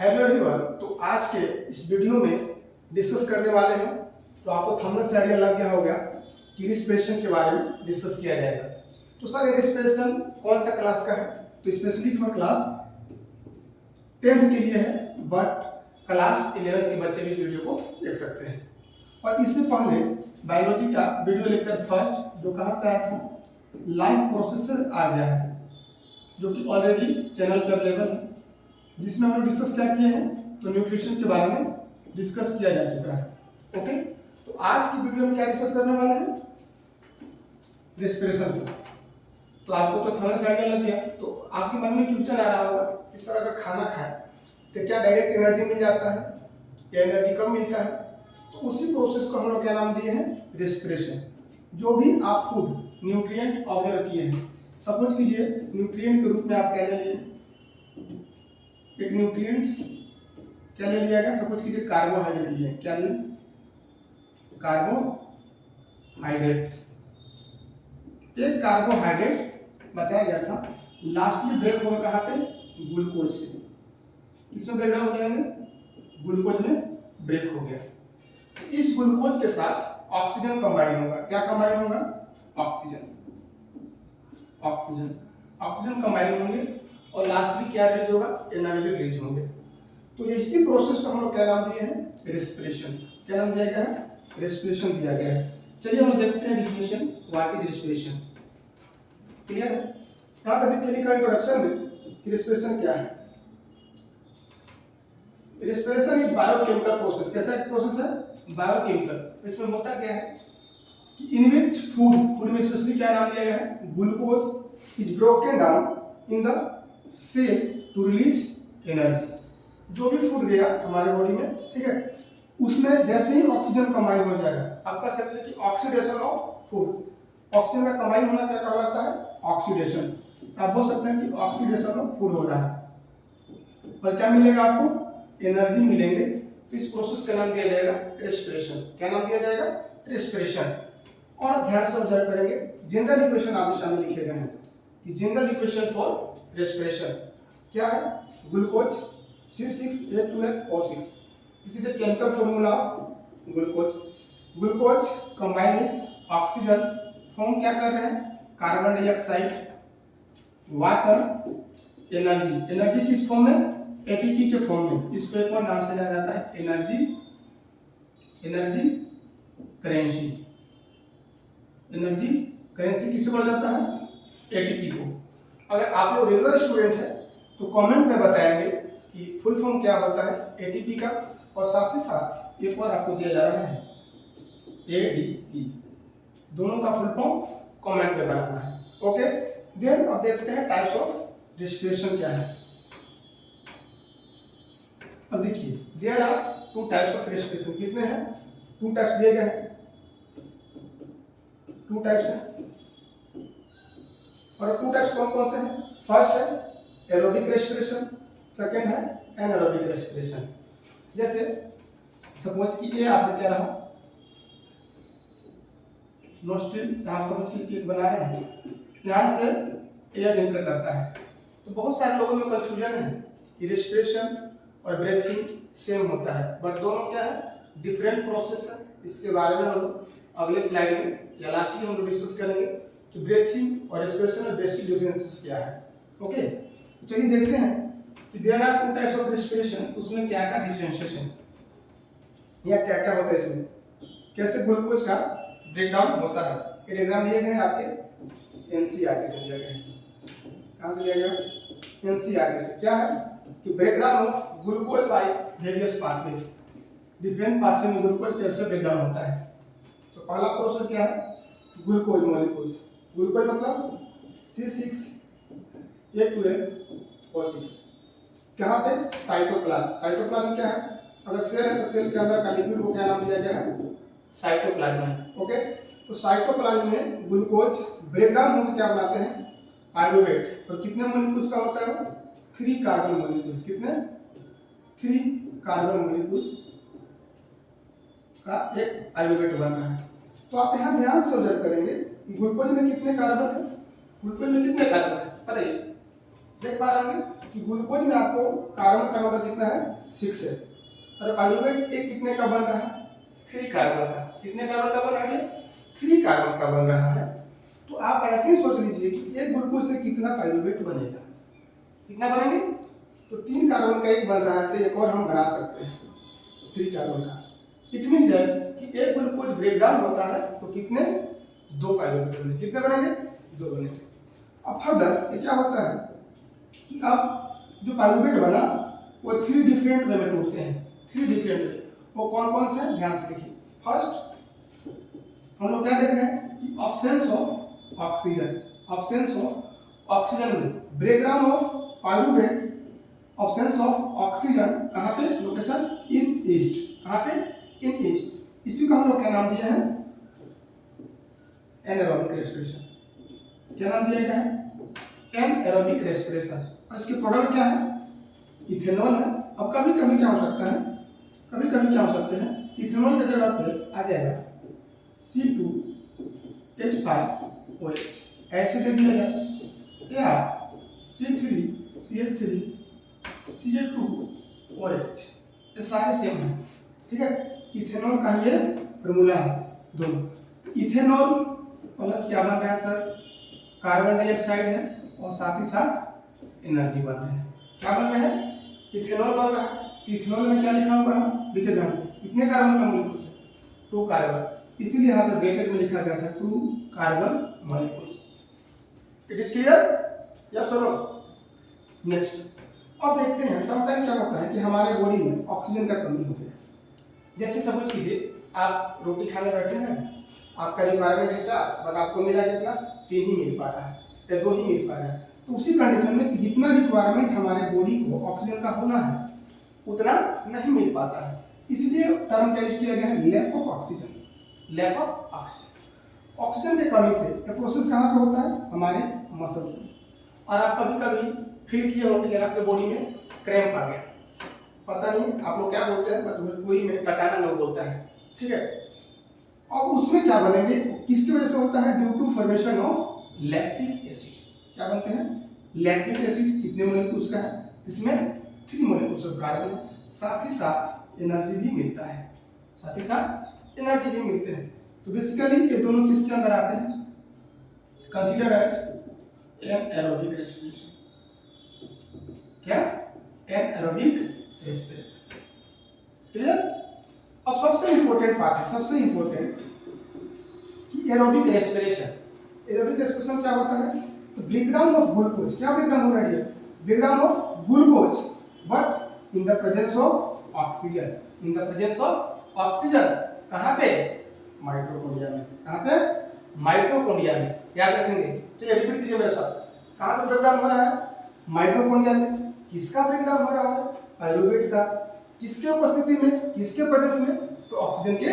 Hello everyone. तो आज के इस वीडियो में डिस्कस करने वाले हैं, तो आपको थंबनेल से आइडिया लग गया होगा कि रेस्पिरेशन के बारे में डिस्कस किया जाएगा। तो सर ये रेस्पिरेशन कौन सा क्लास का है? तो स्पेशली फॉर क्लास 10th के लिए है, बट क्लास 11th के बच्चे भी इस वीडियो को देख सकते हैं। और इससे पहले बायोलॉजी का वीडियो लेक्चर फर्स्ट जो कहाँ से आया था, लाइफ प्रोसेस से आ गया है, जो कि ऑलरेडी चैनल पर अवेलेबल है, जिसमें हम लोग डिस्कस क्या किए हैं, तो न्यूट्रिशन के बारे में डिस्कस किया जा चुका है। ओके, तो आज की वीडियो में क्या डिस्कस करने वाले हैं, रेस्पिरेशन को। तो आपको तो थोड़ा सा आइडिया लग गया। तो आपके मन में क्वेश्चन आ रहा होगा कि सर अगर खाना खाए तो क्या डायरेक्ट एनर्जी मिल जाता है या एनर्जी कम मिलता है? तो उसी प्रोसेस को हम लोग क्या नाम दिए हैं, रेस्पिरेशन। जो भी आप फूड न्यूट्रिएंट ऑब्जर्व किए हैं, सपोज कीजिए न्यूट्रिएंट के रूप में आप क्या ले लिए, एक न्यूट्रिएंट्स क्या ले लिया गया, सपोज कीजिए कार्बोहाइड्रेट लिए, क्या लिए, कार्बोहाइड्रेट्स। एक कार्बोहाइड्रेट बताया गया था, लास्टली ब्रेक होगा कहाँ पे, ग्लूकोज से। इसमें ब्रेकडाउन हो जाएंगे, ग्लूकोज में ब्रेक हो गया। इस ग्लूकोज के साथ ऑक्सीजन कंबाइन होगा। क्या कंबाइन होगा? ऑक्सीजन। ऑक्सीजन कंबाइन होंगे और लास्टली क्या रिलीज होगा, एनर्जी रिलीज होंगे। तो ये इसी प्रोसेस को हम लोग क्या नाम दिए हैं, रेस्पिरेशन। क्या नाम दिया गया है, रेस्पिरेशन दिया गया है। चलिए हम देखते हैं definition, what is respiration. Clear है? यहाँ पे देखिए लिखा है इंट्रोडक्शन में कि रेस्पिरेशन क्या है। Respiration is biochemical process. कैसा एक प्रोसेस है, बायोकेमिकल। इसमें होता क्या है कि इन विच फूड में स्पेशली क्या नाम दिया गया है, glucose is broken down in the cell to release energy. जो भी फूड गया हमारे बॉडी में, ठीक है, उसमें जैसे ही ऑक्सीजन कंबाइन हो जाएगा, आप कह सकते हैं कि ऑक्सीडेशन ऑफ फूड। ऑक्सीजन का कंबाइन होना क्या कहलाता है, ऑक्सीडेशन। आप बोल सकते हैं कि ऑक्सीडेशन ऑफ फूड हो रहा है। और क्या मिलेगा आपको, एनर्जी मिलेंगे। तो इस प्रोसेस का नाम दिया जाएगा रेस्पिरेशन। क्या नाम दिया जाएगा, रेस्पिरेशन। और ध्यान से ऑब्जर्व करेंगे, जनरल इक्वेशन आपके सामने लिखे गए हैं कि जनरल इक्वेशन फॉर रेस्पिरेशन क्या है, glucose C6H12O6। This is a chemical formula of glucose. Glucose combine with oxygen form क्या कर रहे हैं, carbon dioxide, water, energy. Energy किस फॉर्म में, एटीपी के फॉर्म में। इसको एक और नाम से जाना जाता है एनर्जी करेंसी। एनर्जी करेंसी किससे बोला जाता है, एटीपी को। अगर आप लोग रेगुलर स्टूडेंट है तो कमेंट में बताएंगे कि फुल फॉर्म क्या होता है एटीपी का, और साथ ही साथ एक और आपको दिया जा रहा है एडीपी। दोनों का फुल फॉर्म कमेंट में बनाना है। ओके, देन अब देखते हैं टाइप्स ऑफ रेस्पिरेशन क्या है। अब देखिए there are 2 types of respiration. कितने हैं, 2 टाइप्स दिए गए हैं, 2 टाइप्स हैं। और 2 टाइप्स कौन कौन से हैं, फर्स्ट है एरोबिक रेस्पिरेशन, सेकंड है एनारोबिक रेस्पिरेशन। जैसे सपोज कि ये आपने क्या रहा, नोस्ट्रिल, आप समझ के बना रहे हैं, यहाँ से एयर एंटर करता है। तो बहुत सारे लोगों में कंफ्यूजन है कि रेस्पिरेशन और ब्रीथिंग सेम होता है, बट दोनों क्या है, डिफरेंट प्रोसेस है। इसके बारे में हम लोग अगले स्लाइड में या लास्ट में हम लोग डिस्कस करेंगे कि ब्रीथिंग और रेस्पिरेशन में बेसिक डिफरेंसेस क्या है। ओके, चलिए देखते हैं कि there are 2 types of respiration, उसमें क्या क्या डिफरेंशिएशन या क्या क्या होता है, इसमें कैसे ग्लूकोज का ब्रेकडाउन होता है। ये डायग्राम दिए गए हैं आपके एनसीईआरटी से दिए गए हैं। कहां से लिया गया, एनसीईआरटी से। क्या है कि breakdown of glucose by various pathway. Different pathway में ग्लूकोज कैसे ब्रेकडाउन होता है। तो पहला प्रोसेस क्या है, ग्लूकोज मॉलिक्यूल्स। ग्लूकोज मतलब C6H12O6। कहाँ पे, साइटोप्लाज्म। साइटोप्लाज्म क्या है, अगर सेल है तो सेल के अंदर का लिपिड को क्या नाम दिया गया है, साइटोप्लाज्म है। ओके, तो साइटोप्लाज्म में ग्लूकोज ब्रेकडाउन होकर क्या बनाते हैं, पायरुवेट। और कितने मॉलिक्यूल्स का होता है, 3 कार्बन मॉलिक्यूल्स। कितने, 3 कार्बन मॉलिक्यूल्स का एक पायरुवेट बन रहा है। तो आप यहाँ ध्यान से ऑब्जर्व करेंगे ग्लूकोज में कितने कार्बन है, ग्लूकोज में कितने कार्बन है बताइए, देख पा रहे होंगे। कि ग्लूकोज में आपको कार्बन का नंबर कितना है 6 है, और पाइरुवेट एक कितने का बन रहा है 3 कार्बन का। कितने कार्बन का बन रहा है 3 कार्बन का बन रहा है। तो आप ऐसे ही सोच लीजिए कि एक ग्लूकोज से कितना पाइरुवेट बनेगा, कितना बनेंगे, तो 3 कार्बन का एक बन रहा है तो एक और हम बना सकते हैं 3 कार्बन का। इट मीन दैट कि एक ग्लूकोज ब्रेक डाउन होता है तो कितने 2 पाइरुवेट बनेंगे, कितने बनेंगे 2 बनेंगे। अब फर्दर ये क्या होता है कि अब जो पाइरुवेट बना वो 3 डिफरेंट वे में टूटते हैं, 3 डिफरेंट वे। वो कौन कौन से हैं ध्यान से देखिए। फर्स्ट हम लोग क्या देख रहे हैं कि absence of oxygen, absence of oxygen में break down of pyruvate, absence of oxygen कहाँ पे, लोकेशन इन ईस्ट, कहाँ पे इन ईस्ट। इसी को हम लोग क्या नाम दिया है एनारोबिक रेस्पिरेशन। क्या नाम दिया गया है एनारोबिक रेस्पिरेशन। और इसके प्रोडक्ट क्या है इथेनॉल है। अब कभी कभी क्या हो सकता है, कभी कभी क्या हो सकते हैं इथेनॉल की जगह पे आ जाएगा C2H5OH ऐसे दे दिया जाए, या C3CH3 Ca2OH, ये सारे सेम है, ठीक है। इथेनॉल का ये फॉर्मूला है दोनों। इथेनॉल प्लस क्या बन रहा है सर, कार्बन डाइऑक्साइड है और साथ ही साथ एनर्जी बन रहा है। क्या बन रहा है इथेनॉल बन रहा है। इथेनॉल में क्या लिखा हुआ है देखिए ध्यान से, कितने कार्बन का मॉलिक्यूल्स है 2 कार्बन, इसीलिए यहाँ पे ब्रैकेट में लिखा गया था 2 carbon molecules. It is clear, yes और नो। नेक्स्ट अब देखते हैं समटाइम क्या होता है कि हमारे बॉडी में ऑक्सीजन का कमी हो गया। जैसे सपोज कीजिए आप रोटी खाने बैठे हैं, आपका रिक्वायरमेंट है 4 बट आपको मिला कितना 3 ही मिल पा रहा है या 2 ही मिल पा रहा है। तो उसी कंडीशन में कि जितना रिक्वायरमेंट हमारे बॉडी को ऑक्सीजन का होना है उतना नहीं मिल पाता है, इसलिए टर्म क्या यूज किया गया है lack of oxygen, lack of oxygen. Oxygen की कमी से ये प्रोसेस कहाँ पे होता है हमारे मसल्स में। और आप कभी कभी फील किए होंगे कि आपके बॉडी में क्रैम्प आ गया, पता नहीं आप लोग क्या बोलते हैं, भोजपुरी में टटाना लोग बोलता है, ठीक है। और उसमें क्या बनेंगे, किसकी वजह से होता है, due to formation of lactic acid. क्या बनते हैं लैक्टिक एसिड। कितने मॉलिक्यूल्स का है, इसमें 3 मॉलिक्यूल्स ऑफ कार्बन है, साथ ही साथ एनर्जी भी मिलता है, साथ ही साथ एनर्जी भी मिलते हैं। तो बेसिकली ये दोनों किसके अंदर आते हैं, कंसीडर एज एनारोबिक रेस्पिरेशन। क्या एनारोबिक रेस्पिरेशन, क्लियर। अब सबसे इंपॉर्टेंट बात है, सबसे इंपॉर्टेंट कि एरोबिक रेस्पिरेशन, एरोबिक रेस्पिरेशन क्या होता है, तो ब्रेकडाउन ऑफ ग्लूकोज। क्या ब्रेकडाउन हो रहा है, breakdown of glucose but in the presence of oxygen, in the presence of oxygen. कहां पे, माइटोकॉन्ड्रिया में। कहां पे, माइटोकॉन्ड्रिया में, याद रखेंगे। चलिए रिपीट कीजिए मेरे साथ, कहां पे ब्रेकडाउन हो रहा है, माइटोकॉन्ड्रिया में। किसका ब्रेकडाउन हो रहा है, पाइरुवेट का। किसके उपस्थिति में, किसके प्रेजेंस में, तो ऑक्सीजन के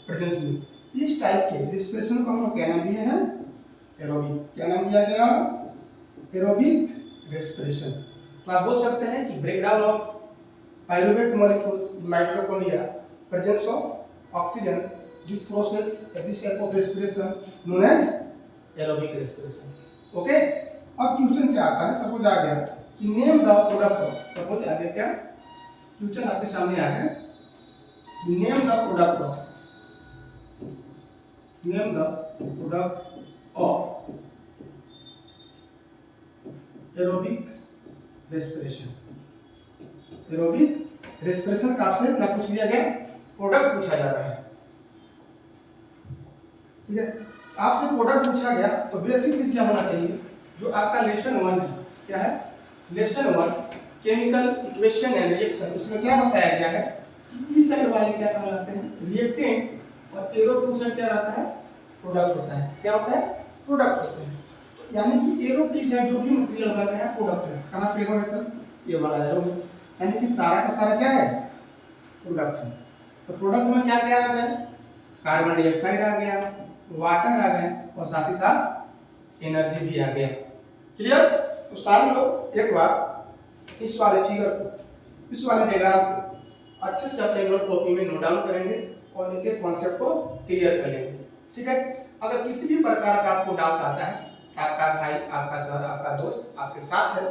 प्रेजेंस में। इस टाइप के रेस्पिरेशन को हम क्या नाम दिए हैं, एरोबिक। क्या नाम दिया गया, एरोबिक रेस्पिरेशन। तो आप बोल सकते हैं कि breakdown of pyruvate molecules in mitochondria, presence of oxygen, this process this type of respiration known as aerobic respiration. Okay. अब क्वेश्चन क्या आता है, सपोज आ गया कि name the product of, suppose आ गया क्या क्वेश्चन आपके सामने आ गया, name the product of, name the product of aerobic respiration. Aerobic respiration का आपसे क्या पूछ लिया गया, प्रोडक्ट पूछा जा रहा है, ठीक है। आपसे प्रोडक्ट पूछा गया तो बेसिक चीज क्या होना चाहिए, जो आपका लेसन 1 है। क्या है, lesson 1 chemical equation and reaction. उसमें क्या बताया गया है कि इस साइड वाले क्या कहलाते हैं, रिएक्टेंट, और एरो के साइड क्या रहता है, प्रोडक्ट होता है। क्या होता है, प्रोडक्ट होते हैं। तो यानी कि एरो की साइड जो भी मटेरियल बन रहा है प्रोडक्ट है। कहां पे एरो है सर, ये वाला एरो है, यानी कि सारा का सारा क्या है, प्रोडक्ट है। तो प्रोडक्ट में क्या क्या आ गया, कार्बन डाइऑक्साइड आ गया, वाटर आ गया, और साथ ही साथ एनर्जी भी आ गया। क्लियर। तो सारे लोग एक बार इस वाले फिगर को, इस वाले डायग्राम को अच्छे से अपने नोट कॉपी में नोट डाउन करेंगे और एक एक कॉन्सेप्ट को क्लियर कर लेंगे, ठीक है। अगर किसी भी प्रकार का आपको डाउट आता है, आपका भाई, आपका सर, आपका दोस्त आपके साथ है,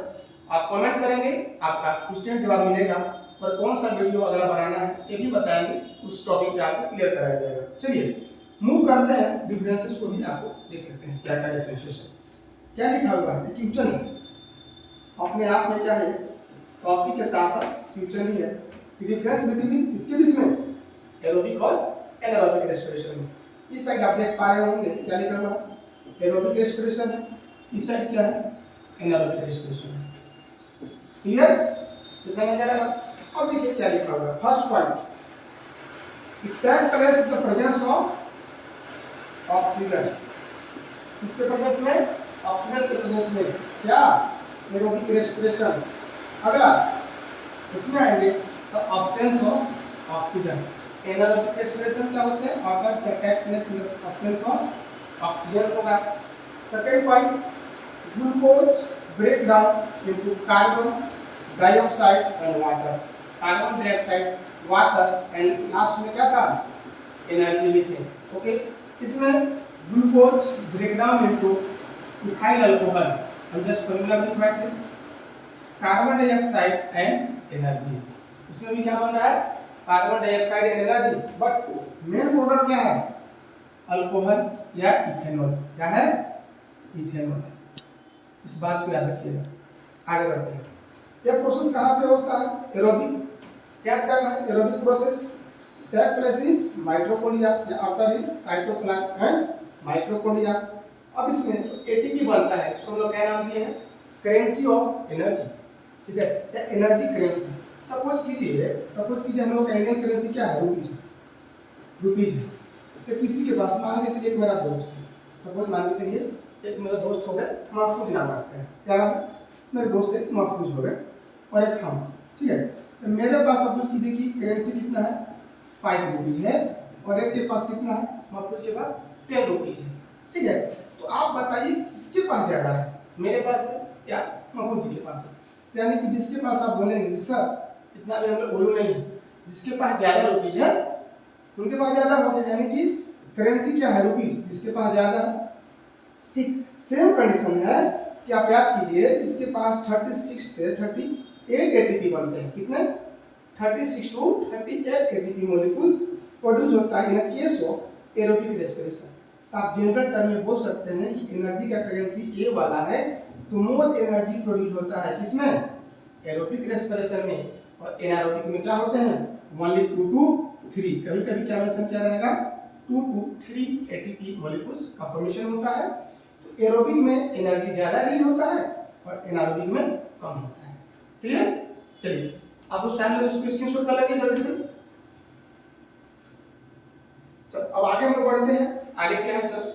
आप कमेंट करेंगे, आपका इंस्टेंट जवाब मिलेगा, और कौन सा वीडियो अगला बनाना है ये भी बताएंगे, उस टॉपिक पे आपको क्लियर कराया जाएगा। चलिए मूव करते हैं, डिफरेंसेस को भी आपको देख लेते हैं क्या क्या डिफरेंसेस है। क्या लिखा हुआ है क्वेश्चन है, अपने आप में क्या है, टॉपिक के साथ साथ क्वेश्चन भी है कि डिफरेंस बिटवीन किसके बीच में, एरोबिक और एनारोबिक रेस्पिरेशन में। इस साइड आप देख पा रहे होंगे क्या लिखा हुआ है, एरोबिक रेस्पिरेशन है, इस साइड क्या है, एनारोबिक रेस्पिरेशन है। क्लियर, कितना नजर आएगा। अब देखिए क्या लिखा हुआ है, first point, it take place the presence of oxygen, इसके प्रेजेंस में, ऑक्सीजन के प्रेजेंस में क्या, एरोबिक रेस्पिरेशन। अगला इसमें आएंगे the absence of oxygen, anaerobic respiration क्या होते हैं, ऑकर्स या take place in absence of oxygen होगा। Second point, glucose break down into carbon dioxide and water, carbon dioxide, water and last में क्या था, एनर्जी भी थे। ओके, इसमें glucose break down into ethyl alcohol, हम जस्ट फॉर्मूला भी लिखवाए थे, कार्बन डाइऑक्साइड एंड एनर्जी, इसमें भी क्या बन रहा है, carbon dioxide and energy, but main product क्या है, अल्कोहल या इथेनॉल, क्या है, इथेनॉल। इस बात को याद रखिएगा। आगे बढ़ते हैं, यह प्रोसेस कहाँ पे होता है, एरोबिक, क्या करना है, aerobic process take place in mitochondria या occur in cytoplasm and mitochondria. अब इसमें जो एटीपी बनता है इसको हम लोग क्या नाम दिए हैं, करेंसी ऑफ एनर्जी, ठीक है, या एनर्जी करेंसी। सपोज कीजिए हम लोग का इंडियन करेंसी क्या है, रुपीज है। तो किसी के पास, मान के चलिए एक मेरा दोस्त है, सपोज मान के चलिए एक मेरा दोस्त हो गया, महफूज नाम रखते हैं, क्या नाम है, मेरे दोस्त एक महफूज हो गए और एक हम, ठीक है। तो मेरे पास सपोज कीजिए कि करेंसी कितना है, 5 रुपीज है, और एक के पास कितना है, महफूज के पास 10 रुपीज है, ठीक है। तो आप बताइए किसके पास ज्यादा है, मेरे पास है या महफूज जी के पास है। यानी कि जिसके पास आप बोलेंगे सर इतना भी हम लोग ओलू नहीं है, जिसके पास ज्यादा रुपीज है उनके पास ज्यादा हो गया, यानी कि करेंसी क्या है, रुपीज, जिसके पास ज्यादा है। ठीक सेम कंडीशन है कि आप याद कीजिए, इसके पास 36 से 38 एटीपी बनते हैं, कितने, 36 टू 38 एटीपी मॉलिक्यूल्स प्रोड्यूस होता है in a case of aerobic respiration. आप जनरल टर्म में बोल सकते हैं कि एनर्जी का करेंसी ए वाला है, तो मोर एनर्जी प्रोड्यूस होता है किसमें, एरोबिक रेस्पिरेशन में, और एनारोबिक में क्या होते हैं, ओनली 2 to 3, कभी कभी क्या मेंशन किया रहेगा, 2 to 3 एटीपी मॉलिक्यूल्स का फॉर्मेशन होता है। तो एरोबिक में एनर्जी ज्यादा रिलीज होता है और एनारोबिक में कम होता है। क्लियर, चलिए आप लोग सारे लोग इसको स्क्रीनशॉट कर लेंगे जल्दी से। तो अब आगे हम लोग बढ़ते हैं, आगे क्या है सर,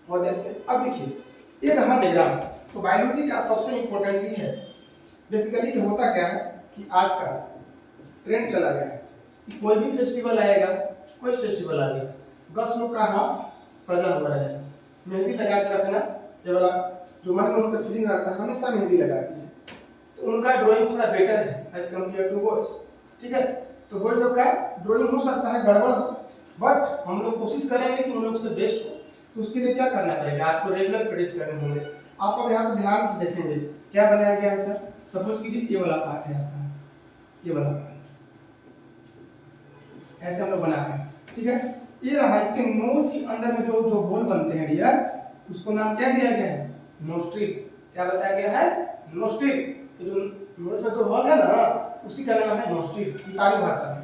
और देखते हैं। अब देखिए ये रहा डायग्राम, तो बायोलॉजी का सबसे इंपॉर्टेंट चीज है बेसिकली कि होता क्या है कि आज का ट्रेंड चला गया है कि कोई भी फेस्टिवल आएगा, कोई फेस्टिवल आ गया, 10 लोग का हाथ सजा हुआ रहेगा, मेहंदी लगा के रखना, ये वाला जो मन में उनका फीलिंग रहता है हमेशा मेहंदी लगाती है, तो उनका ड्राइंग थोड़ा बेटर है एज कम्पेयर टू बॉयज, ठीक है। तो बॉय लोग का ड्राइंग हो सकता है गड़बड़ हो, बट हम लोग कोशिश करेंगे कि उन लोग से बेस्ट हो। तो उसके लिए क्या करना पड़ेगा, आपको रेगुलर प्रैक्टिस करने होंगे। आप अब यहाँ पे ध्यान से देखेंगे क्या बनाया गया है सर, सपोज कीजिए ये वाला पार्ट है आपका, ये वाला पार्ट ऐसे हम लोग बनाते हैं, ठीक है। ये रहा, इसके नोज के अंदर में जो जो होल बनते हैं डियर, उसको नाम क्या दिया गया है, नोस्ट्रिल। क्या बताया गया है, नोस्ट्रिल। तो जो नोज में तो होल है ना, उसी का नाम है नोस्ट्रिल, इताली भाषा में।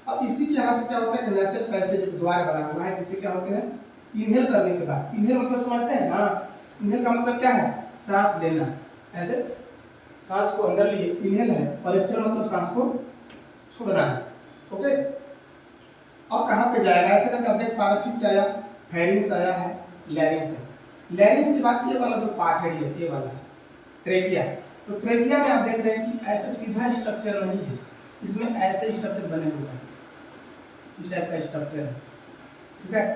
अब इसी के यहाँ से क्या होता है कि नेसल पैसेज द्वार बना हुआ है, जिससे क्या होते हैं, इनहेल करने के बाद, इनहेल मतलब समझते हैं ना, इनहेल का मतलब क्या है, सांस लेना, ऐसे सांस को अंदर लिए इनहेल है, और एक्सहेल मतलब सांस को छोड़ना है। ओके, अब कहाँ पे जाएगा, ऐसे करके आप देख पा रहे हैं क्या आया, फेरिंग्स आया है, लैरिंग्स है। लैरिंग्स के बाद ये वाला जो पार्ट है ये वाला ट्रेकिया। तो ट्रेकिया में आप देख रहे हैं कि ऐसे सीधा स्ट्रक्चर नहीं है, इसमें ऐसे स्ट्रक्चर बने हुए हैं, इस टाइप का स्ट्रक्चर है, ठीक है।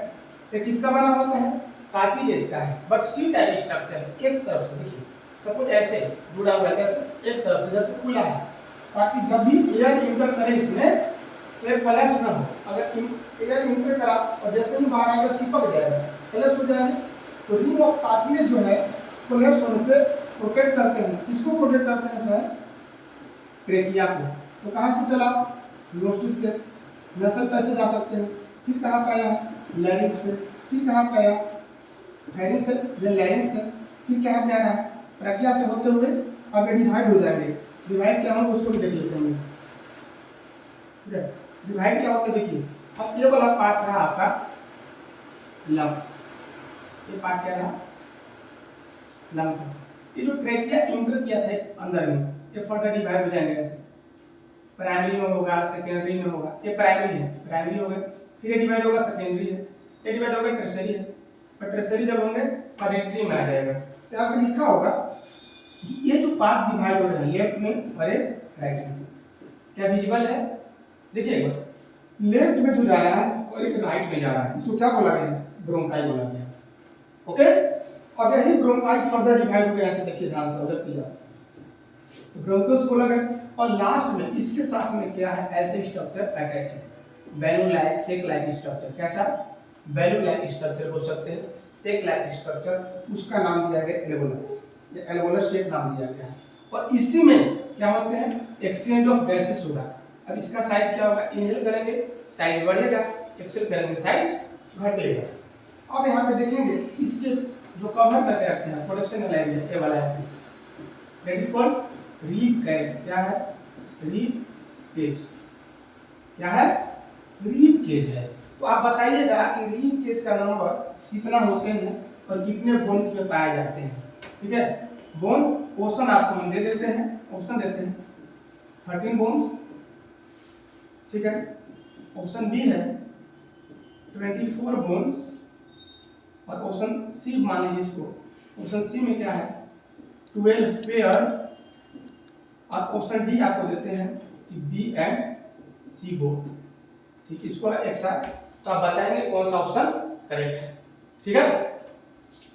ये किसका बना होता है, कार्टिलेज का है, बट सी टाइप स्ट्रक्चर है। एक तरफ से देखिए सपोज ऐसे जुड़ा हुआ है, कैसे, एक तरफ से जैसे खुला है, ताकि जब भी एयर इंटर करे इसमें तो एक कोलैप्स ना हो। अगर एयर इंटर करा और जैसे ही बाहर आएगा चिपक जाएगा, कोलैप्स हो जाएगा। तो रिंग ऑफ कार्टिलेज जो है कोलैप्स होने से प्रोटेक्ट करते हैं। किसको प्रोटेक्ट करते हैं सर? ट्रेकिया को। तो कहाँ से चला? नोस्ट्रिल से नसल पैसे जा सकते हैं। फिर कहाँ पे आया? लैरिंग्स पे। फिर कहाँ पे आया? फेरिंग्स से या लैरिंग्स से। फिर कहाँ पे आ रहा है? ट्रेकिया से होते हुए अब ये डिवाइड हो जाएंगे। डिवाइड क्या होगा उसको भी देख लेते हैं। डिवाइड क्या होता है देखिए। अब ये वाला पार्ट रहा आपका लंग्स। ये पार्ट क्या रहा? लंग्स। ये जो ट्रेकिया इंटर किया था अंदर में, ये फर्दर डिवाइड हो जाएंगे ऐसे। प्राइमरी में होगा, सेकेंडरी में होगा। ये प्राइमरी है, प्राइमरी हो गए। फिर ये डिवाइड होगा, सेकेंडरी है। ये डिवाइड होगा, टर्शियरी है। और टर्शियरी जब होंगे टर्टियरी में आ जाएगा। तो यहाँ पे लिखा होगा ये जो पार्ट डिवाइड हो रहे हैं लेफ्ट में और एक राइट में, क्या विजिबल है? देखिए एक बार, लेफ्ट में जो जा रहा है और एक राइट में जा रहा है, इसको क्या बोला गया? ब्रोंकाई बोला गया। ओके, अब यही ब्रोंकाई फर्दर डिवाइड हो गया ऐसे। देखिए ध्यान से उधर किया तो ब्रोंकोस बोला गया। और लास्ट में इसके साथ में क्या है? ऐसे स्ट्रक्चर अटैच है, बैलून लाइक, सेक लाइक स्ट्रक्चर। कैसा? बैलून लाइक स्ट्रक्चर बोल सकते हैं, सेक लाइक स्ट्रक्चर। उसका नाम दिया गया एल्वोलर। ये एल्वोलर शेप नाम दिया गया है। और इसी में क्या होते हैं? एक्सचेंज ऑफ गैसेस होगा। अब इसका साइज क्या होगा? इनहेल करेंगे साइज बढ़ेगा, एक्सेल करेंगे साइज घटेगा। अब यहाँ पे देखेंगे इसके जो कवर करके रखते हैं प्रोडक्शन एरिया, ये वाला है, that is called rib cage. क्या है? Rib cage. क्या है? रीब केज है। तो आप बताइएगा कि रीब केज का नंबर कितना होते हैं और कितने बोन्स में पाए जाते हैं। ठीक है, बोन ऑप्शन आपको हम दे देते हैं, ऑप्शन देते हैं 13 बोन्स। ठीक है, ऑप्शन बी है 24 बोन्स और ऑप्शन सी मान लीजिए इसको। ऑप्शन सी में क्या है? 12 पेयर। और ऑप्शन डी आपको देते हैं कि बी एंड सी बोथ। ठीक, इसको एक साथ तो आप बताएंगे कौन सा ऑप्शन करेक्ट है। ठीक है,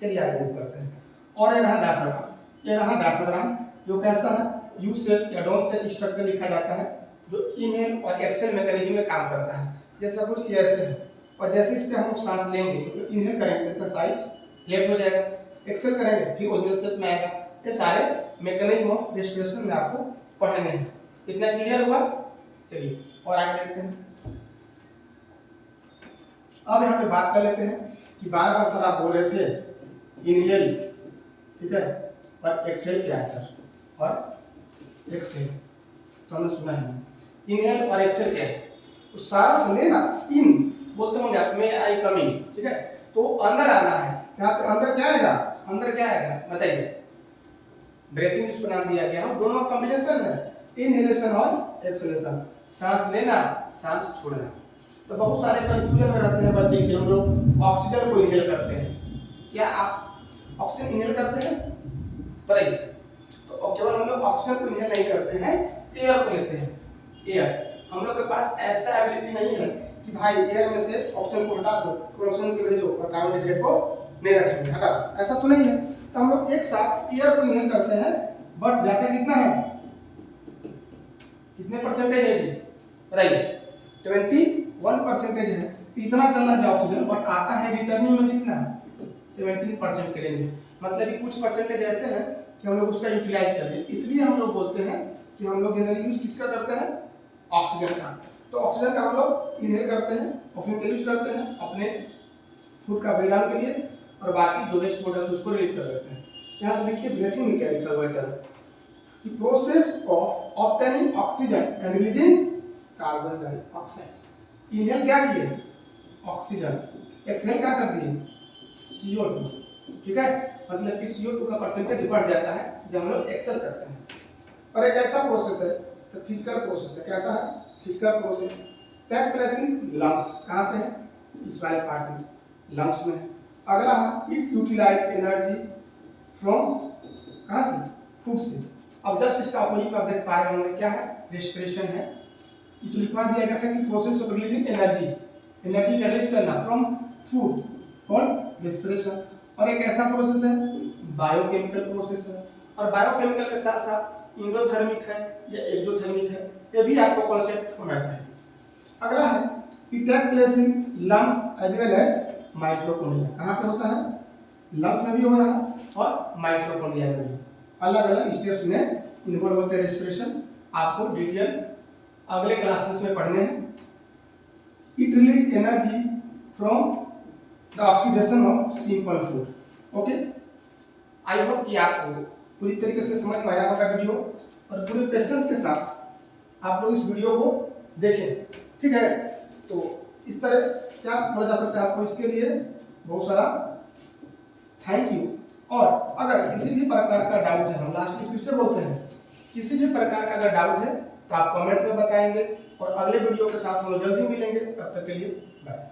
चलिए आगे मूव करते हैं। और ये रहा डायफ्राम। ये रहा डायफ्राम जो कैसा है? यू शेप या डोम शेप स्ट्रक्चर लिखा जाता है, जो इनहेल और एक्सेल मैकेनिज्म में काम करता है। जैसा कुछ ऐसे है, और जैसे इस पे हम लोग सांस लेंगे मतलब इनहेल करेंगे तो इसका साइज लेफ्ट हो जाएगा, एक्सेल करेंगे फिर ओरिजिनल शेप में आएगा। ये सारे मैकेनिज्म ऑफ रेस्पिरेशन में आपको पढ़ने हैं। इतना क्लियर हुआ? चलिए और आगे देखते हैं। अब यहाँ पे बात कर लेते हैं कि बार बार सर आप बोल रहे थे इनहेल, ठीक है, और एक्सेल क्या है सर? और एक्सेल तो हमने सुना है, इनहेल और एक्सेल क्या है? तो सांस लेना, इन बोलते होंगे आप में, आई कमिंग। ठीक है, तो अंदर आना है। यहाँ पे अंदर क्या आएगा? अंदर क्या आएगा बताइए? ब्रीथिंग जिसको नाम दिया गया है, दोनों का कॉम्बिनेशन है, इनहेलेशन और एक्सहेलेशन। सांस लेना, सांस छोड़ना। तो बहुत सारे कंफ्यूजन में रहते हैं बच्चे कि हम लोग ऑक्सीजन को इनहेल करते हैं। क्या आप ऑक्सीजन इनहेल करते हैं? बताइए। तो केवल हम लोग ऑक्सीजन को इनहेल नहीं करते हैं, एयर को लेते हैं। एयर, हम लोग के पास ऐसा एबिलिटी नहीं है कि भाई एयर में से ऑक्सीजन को हटा दो, ऑक्सीजन को भेजो और कार्बन डाइऑक्साइड को नहीं रखेंगे, हटा, ऐसा तो नहीं है। तो हम लोग एक साथ एयर को इनहेल करते हैं, बट जाता कितना है? कितने परसेंटेज है जी बताइए? 21% है। इतना चल रहा है ऑक्सीजन, बट आता है रिटर्निंग में कितना? 17% के रेंज में। मतलब कि कुछ परसेंटेज ऐसे हैं कि हम लोग उसका यूटिलाइज कर रहे हैं। इसलिए हम लोग बोलते हैं कि हम लोग जनरली यूज किसका करते हैं? ऑक्सीजन का। तो ऑक्सीजन का हम लोग इनहेल करते हैं, ऑक्सीजन का यूज करते हैं अपने फूड का ब्रेकडाउन के लिए, और बाकी जो वेस्ट प्रोडक्ट उसको रिलीज कर देते हैं। यहाँ पे देखिए ब्रीथिंग में क्या लिखा हुआ है? कि process of obtaining oxygen and releasing carbon dioxide. Inhale क्या किए? ऑक्सीजन। एक्सहेल क्या कर दिए? CO2। ठीक है, मतलब कि CO2 का परसेंटेज बढ़ जाता है जब हम लोग एक्सेल करते हैं। और एक ऐसा प्रोसेस है, तो फिजिकल प्रोसेस है। कैसा है? Physical process take place in lungs. कहाँ पे है? इस वाले पार्ट में, लंग्स में है। अगला है इट यूटिलाइज एनर्जी फ्रॉम, कहाँ से? फूड से। अब जस्ट इसका अपोजिट आप देख पा रहे होंगे, क्या है? रेस्पिरेशन है। ये तो लिखवा दिया गया है कि process of releasing energy, energy का रिलीज करना फ्रॉम फूड, कॉल्ड रेस्पिरेशन। और एक ऐसा प्रोसेस है बायोकेमिकल प्रोसेस है। और बायोकेमिकल के साथ साथ इंडोथर्मिक है या एक्सोथर्मिक है, ये भी आपको कॉन्सेप्ट होना चाहिए। अगला है it take place in lungs as well as mitochondria. कहाँ पे होता है? लंग्स में भी हो रहा है और माइटोकॉन्ड्रिया में भी। अलग अलग स्टेप्स में इन्वॉल्व होते हैं रेस्पिरेशन, आपको डिटेल अगले क्लासेस में पढ़ने हैं। It release energy from the oxidation of simple food. Okay, I hope कि आपको पूरी तरीके से समझ में आया होगा वीडियो, और पूरे पेशेंस के साथ आप लोग इस वीडियो को देखें, ठीक है। तो इस तरह क्या बोला जा सकता है आपको, इसके लिए बहुत सारा थैंक यू। और अगर किसी भी प्रकार का डाउट है, हम लास्ट में फिर से बोलते हैं, किसी भी प्रकार का अगर डाउट है तो आप कमेंट में बताएंगे, और अगले वीडियो के साथ हम लोग जल्दी मिलेंगे। तब तक के लिए बाय।